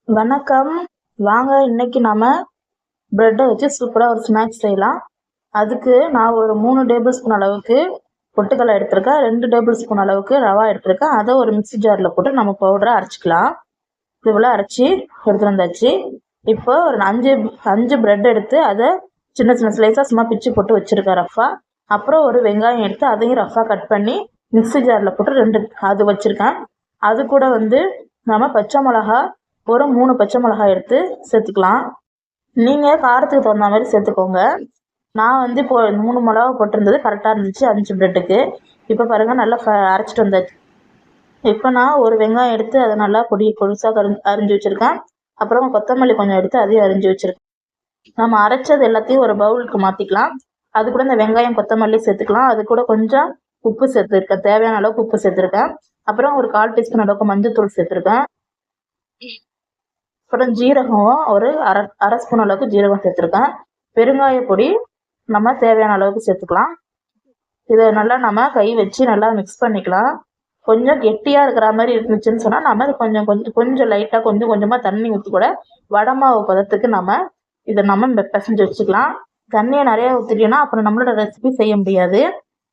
வணக்கம். வாங்க இன்னைக்கு நாம பிரெட்டை வச்சு சூப்பராக ஒரு ஸ்நாக்ஸ் செய்யலாம். அதுக்கு நான் ஒரு 3 டேபிள் ஸ்பூன் அளவுக்கு பொட்டுக்கடலை எடுத்திருக்கேன். 2 டேபிள் ஸ்பூன் அளவுக்கு ரவா எடுத்திருக்கேன். அதை ஒரு மிக்ஸி ஜாரில் போட்டு நம்ம பவுடரை அரைச்சிக்கலாம். இதுபோல் அரைச்சி எடுத்துகிட்டு வந்தாச்சு. இப்போ ஒரு 5 பிரெட் எடுத்து அதை சின்ன சின்ன ஸ்லைஸாக சும்மா பிச்சு போட்டு வச்சுருக்கேன் ரஃபாக. அப்புறம் ஒரு வெங்காயம் எடுத்து அதையும் ரஃபாக கட் பண்ணி மிக்ஸி ஜாரில் போட்டு அது வச்சுருக்கேன். அது கூட நம்ம பச்சை மிளகா ஒரு 3 பச்சை மிளகாய் எடுத்து சேர்த்துக்கலாம். நீங்கள் காரத்துக்கு தகுந்த மாதிரி சேர்த்துக்கோங்க. நான் இப்போ 3 மிளகா போட்டிருந்தது கரெக்டாக இருந்துச்சு 5 பிரெட்டுக்கு. இப்போ பாருங்கள் நல்லா அரைச்சிட்டு வந்தாச்சு. இப்போ நான் ஒரு வெங்காயம் எடுத்து அதை நல்லா பொடிசாக அரிஞ்சு வச்சுருக்கேன். அப்புறம் கொத்தமல்லி கொஞ்சம் எடுத்து அதையும் அரிஞ்சு வச்சுருக்கேன். நம்ம அரைச்சது எல்லாத்தையும் ஒரு பவுலுக்கு மாற்றிக்கலாம். அது கூட இந்த வெங்காயம் கொத்தமல்லி சேர்த்துக்கலாம். அது கூட கொஞ்சம் உப்பு சேர்த்துருக்கேன், தேவையான அளவுக்கு உப்பு சேர்த்துருக்கேன். அப்புறம் ஒரு 1/4 டீஸ்பூன் அளவுக்கு மஞ்சள் தூள் சேர்த்துருக்கேன். அப்புறம் ஜீரகம் ஒரு அரை ஸ்பூன் அளவுக்கு ஜீரகம் சேர்த்துருக்கேன். பெருங்காய பொடி நம்ம தேவையான அளவுக்கு சேர்த்துக்கலாம். இதை நல்லா நம்ம கை வச்சு நல்லா மிக்ஸ் பண்ணிக்கலாம். கொஞ்சம் கெட்டியாக இருக்கிற மாதிரி இருந்துச்சுன்னு சொன்னால் நம்ம கொஞ்சம் லைட்டாக கொஞ்சமாக தண்ணி ஊற்றி கூட வடை மாவு பதத்துக்கு இதை பிசைஞ்சு வச்சுக்கலாம். தண்ணியை நிறையா ஊற்றிட்டோன்னா அப்புறம் நம்மளோட ரெசிபி செய்ய முடியாது.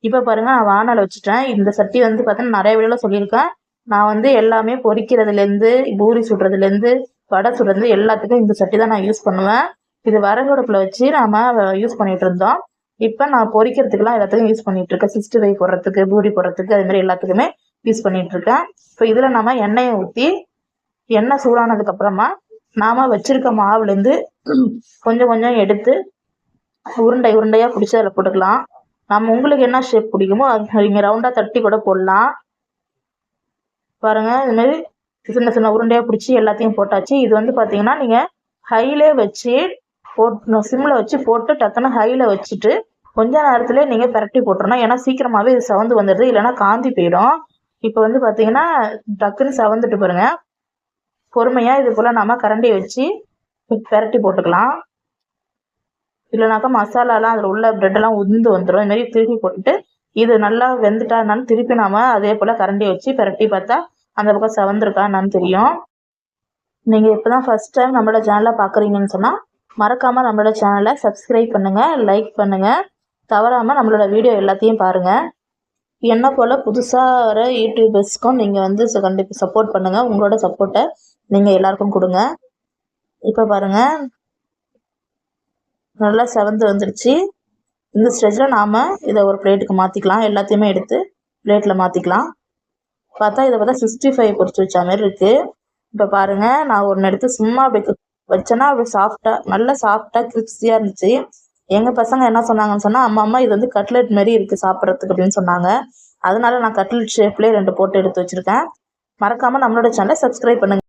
இப்போ பாருங்கள், நான் வானலை வச்சுட்டேன். இந்த சட்டி பார்த்தீங்கன்னா நிறைய வீடியோவில் சொல்லியிருக்கேன். நான் எல்லாமே பொரிக்கிறதுலேருந்து பூரி சுடுறதுலேருந்து வடை சுடுறது எல்லாத்துக்கும் இந்த சட்டி தான் நான் யூஸ் பண்ணுவேன். இது விறகடுப்பில் வச்சு நாம் யூஸ் பண்ணிகிட்டு இருந்தோம். இப்போ நான் பொரிக்கிறதுக்கெலாம் எல்லாத்துக்கும் யூஸ் பண்ணிகிட்ருக்கேன். 65 போடுறதுக்கு, பூரி போடுறதுக்கு, அதுமாதிரி எல்லாத்துக்குமே யூஸ் பண்ணிகிட்ருக்கேன். இப்போ இதில் நம்ம எண்ணெயை ஊற்றி எண்ணெய் சூடானதுக்கப்புறமா நாம் வச்சுருக்க மாவுலேருந்து கொஞ்சம் எடுத்து உருண்டையாக பிடிச்சி அதில் போட்டுக்கலாம். உங்களுக்கு என்ன ஷேப் பிடிக்குமோ அது நீங்கள் ரவுண்டாக தட்டி கூட போடலாம். பாருங்கள், இதுமாரி சின்ன சின்ன உருண்டையாக பிடிச்சி எல்லாத்தையும் போட்டாச்சு. இது பார்த்தீங்கன்னா நீங்கள் ஹையிலே வச்சு சிம்மில் வச்சு போட்டு டக்குன்னு ஹையில் வச்சுட்டு கொஞ்ச நேரத்துலேயே நீங்கள் பரட்டி போட்டுறணும். ஏன்னா சீக்கிரமாகவே இது சவந்து வந்துடுது, இல்லைன்னா காந்தி போயிடும். இப்போ பார்த்தீங்கன்னா டக்குன்னு சவந்துட்டு பாருங்க. பொறுமையாக இது போல் நம்ம கரண்டியை வச்சு பரட்டி போட்டுக்கலாம். இல்லைனாக்கா மசாலாலாம் அதில் உள்ள ப்ரெட்டெல்லாம் உந்து வந்துடும். இதுமாரி திருப்பி போட்டுட்டு இது நல்லா வெந்துட்டாருனாலும் திருப்பி அதே போல் கரண்டியை வச்சு பரட்டி பார்த்தா அந்த பக்கம் சவந்திருக்கா என்னன்னு தெரியும். நீங்கள் இப்போ தான் ஃபஸ்ட் டைம் நம்மளோட சேனலை பார்க்குறீங்கன்னு சொன்னால் மறக்காமல் நம்மளோட சேனலை சப்ஸ்கிரைப் பண்ணுங்கள், லைக் பண்ணுங்கள். தவறாமல் நம்மளோட வீடியோ எல்லாத்தையும் பாருங்கள். என்ன போல் புதுசாக வர யூடியூபர்ஸ்க்கும் நீங்கள் கண்டிப்பாக சப்போர்ட் பண்ணுங்கள். உங்களோட சப்போர்ட்டை நீங்கள் எல்லாருக்கும் கொடுங்க. இப்போ பாருங்கள், நல்லா செவந்து வந்துடுச்சு. இந்த ஸ்டேஜில் நாம் இதை ஒரு பிளேட்டுக்கு மாற்றிக்கலாம். எல்லாத்தையுமே எடுத்து பிளேட்டில் மாற்றிக்கலாம். பார்த்தா 65 பொரிச்சு வச்ச மாதிரி இருக்குது. இப்போ பாருங்கள், நான் ஒன்று எடுத்து சும்மா அப்படி வச்சேன்னா அப்படி நல்லா சாஃப்டாக கிரிப்ஸியாக இருந்துச்சு. எங்கள் பசங்க என்ன சொன்னாங்கன்னு சொன்னால், அம்மா இது கட்லெட் மாரி இருக்குது சாப்பிட்றதுக்கு அப்படின்னு சொன்னாங்க. அதனால நான் கட்லெட் ஷேப்லேயே 2 போட்டு எடுத்து வச்சுருக்கேன். மறக்காமல் நம்மளோட சேனலை சப்ஸ்கிரைப் பண்ணுங்கள்.